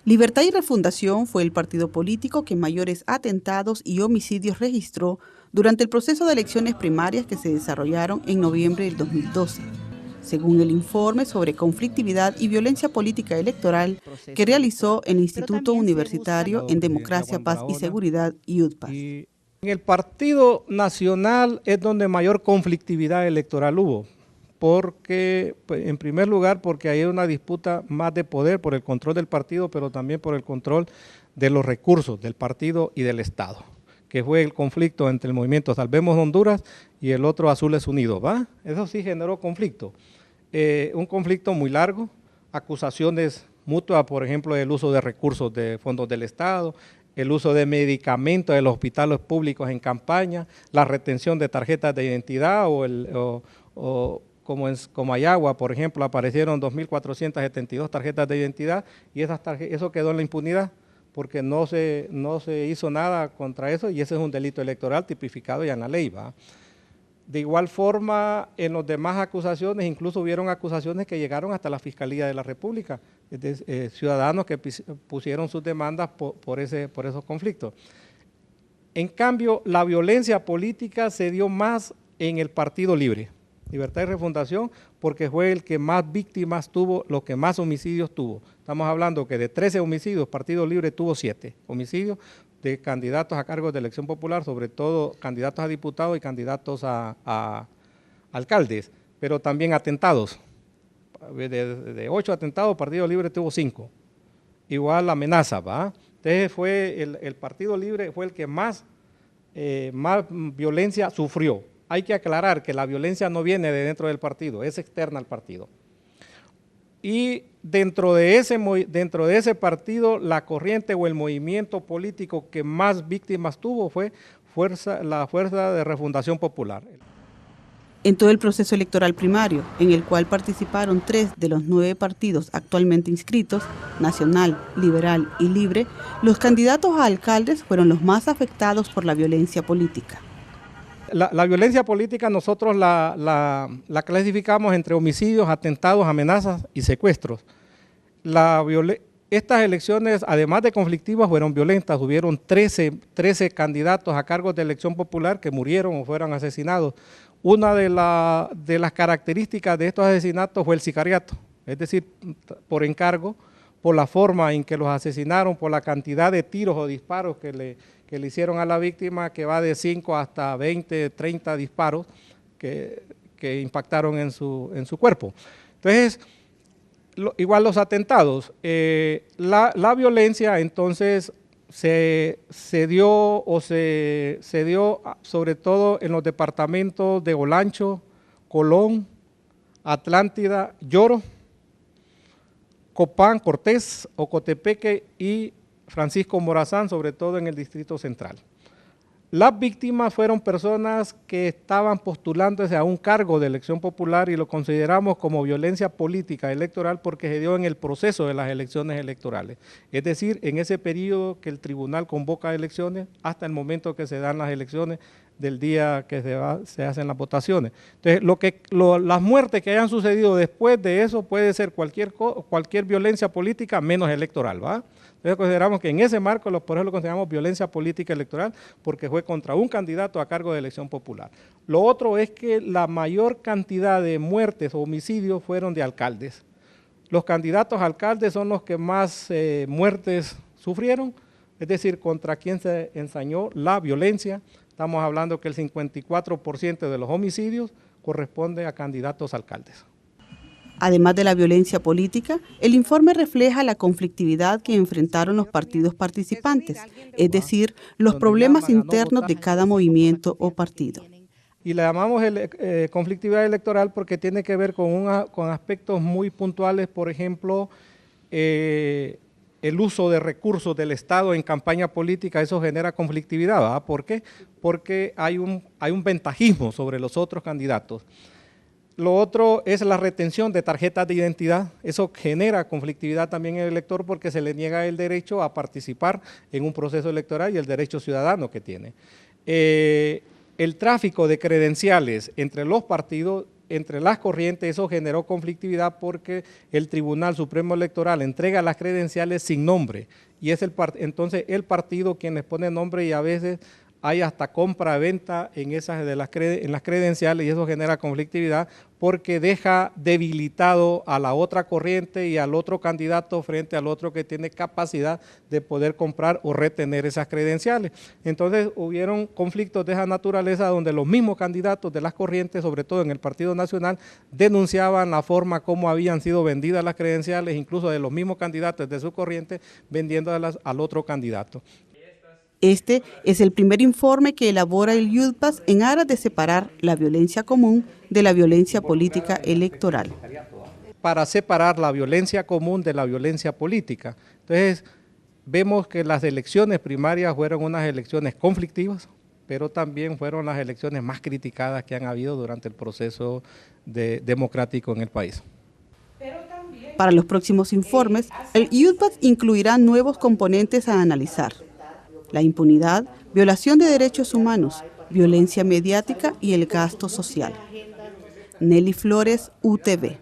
Libertad y Refundación fue el partido político que mayores atentados y homicidios registró durante el proceso de elecciones primarias que se desarrollaron en noviembre del 2012, según el informe sobre conflictividad y violencia política electoral que realizó el Instituto Universitario en Democracia, Paz y Seguridad, IUDPAS. Y en el Partido Nacional es donde mayor conflictividad electoral hubo, porque, pues, en primer lugar, porque hay una disputa más de poder por el control del partido, pero también por el control de los recursos del partido y del Estado, que fue el conflicto entre el movimiento Salvemos Honduras y el otro Azules Unidos, ¿va? Eso sí generó conflicto, un conflicto muy largo, acusaciones mutuas, por ejemplo, el uso de recursos de fondos del Estado, el uso de medicamentos de los hospitales públicos en campaña, la retención de tarjetas de identidad como en Comayagua, por ejemplo, aparecieron 2.472 tarjetas de identidad y eso quedó en la impunidad porque no se hizo nada contra eso y ese es un delito electoral tipificado ya en la ley, ¿va? De igual forma, en las demás acusaciones, incluso hubieron acusaciones que llegaron hasta la Fiscalía de la República, ciudadanos que pusieron sus demandas por esos conflictos. En cambio, la violencia política se dio más en el Partido Libre, Libertad y Refundación, porque fue el que más víctimas tuvo, los que más homicidios tuvo. Estamos hablando que de 13 homicidios, Partido Libre tuvo 7 homicidios de candidatos a cargos de elección popular, sobre todo candidatos a diputados y candidatos a alcaldes, pero también atentados. De 8 atentados, Partido Libre tuvo 5. Igual amenaza, ¿va? Entonces fue el Partido Libre fue el que más violencia sufrió. Hay que aclarar que la violencia no viene de dentro del partido, es externa al partido. Y dentro de ese partido, la corriente o el movimiento político que más víctimas tuvo fue la Fuerza de Refundación Popular. En todo el proceso electoral primario, en el cual participaron 3 de los 9 partidos actualmente inscritos, Nacional, Liberal y Libre, los candidatos a alcaldes fueron los más afectados por la violencia política. La violencia política nosotros la clasificamos entre homicidios, atentados, amenazas y secuestros. Estas elecciones, además de conflictivas, fueron violentas. Hubieron 13 candidatos a cargos de elección popular que murieron o fueron asesinados. Una de las características de estos asesinatos fue el sicariato, es decir, por encargo, por la forma en que los asesinaron, por la cantidad de tiros o disparos que le hicieron a la víctima, que va de 5 hasta 20, 30 disparos que impactaron en su cuerpo. Entonces, igual los atentados, la violencia entonces se dio sobre todo en los departamentos de Olancho, Colón, Atlántida, Lloro, Copán, Cortés, Ocotepeque y Francisco Morazán, sobre todo en el Distrito Central. Las víctimas fueron personas que estaban postulándose a un cargo de elección popular y lo consideramos como violencia política electoral porque se dio en el proceso de las elecciones electorales. Es decir, en ese periodo que el tribunal convoca elecciones hasta el momento que se dan las elecciones del día que se hacen las votaciones. Entonces, las muertes que hayan sucedido después de eso puede ser cualquier violencia política menos electoral, ¿va? Entonces consideramos que en ese marco, por eso lo consideramos violencia política electoral, porque fue contra un candidato a cargo de elección popular. Lo otro es que la mayor cantidad de muertes o homicidios fueron de alcaldes. Los candidatos a alcaldes son los que más muertes sufrieron, es decir, contra quien se ensañó la violencia. Estamos hablando que el 54% de los homicidios corresponde a candidatos a alcaldes. Además de la violencia política, el informe refleja la conflictividad que enfrentaron los partidos participantes, es decir, los problemas internos de cada movimiento o partido. Y le llamamos conflictividad electoral porque tiene que ver con aspectos muy puntuales, por ejemplo, el uso de recursos del Estado en campaña política. Eso genera conflictividad, ¿verdad? ¿Por qué? Porque hay un ventajismo sobre los otros candidatos. Lo otro es la retención de tarjetas de identidad. Eso genera conflictividad también en el elector porque se le niega el derecho a participar en un proceso electoral y el derecho ciudadano que tiene. El tráfico de credenciales entre los partidos entre las corrientes eso generó conflictividad porque el Tribunal Supremo Electoral entrega las credenciales sin nombre y es entonces el partido quien les pone nombre y a veces hay hasta compra-venta en las credenciales y eso genera conflictividad porque deja debilitado a la otra corriente y al otro candidato frente al otro que tiene capacidad de poder comprar o retener esas credenciales. Entonces hubieron conflictos de esa naturaleza donde los mismos candidatos de las corrientes, sobre todo en el Partido Nacional, denunciaban la forma como habían sido vendidas las credenciales, incluso de los mismos candidatos de su corriente, vendiéndolas al otro candidato. Este es el primer informe que elabora el YUDPAS en aras de separar la violencia común de la violencia política electoral. Para separar la violencia común de la violencia política. Entonces, vemos que las elecciones primarias fueron unas elecciones conflictivas, pero también fueron las elecciones más criticadas que han habido durante el proceso democrático en el país. Para los próximos informes, el YUDPAS incluirá nuevos componentes a analizar: la impunidad, violación de derechos humanos, violencia mediática y el gasto social. Nelly Flores, UTV.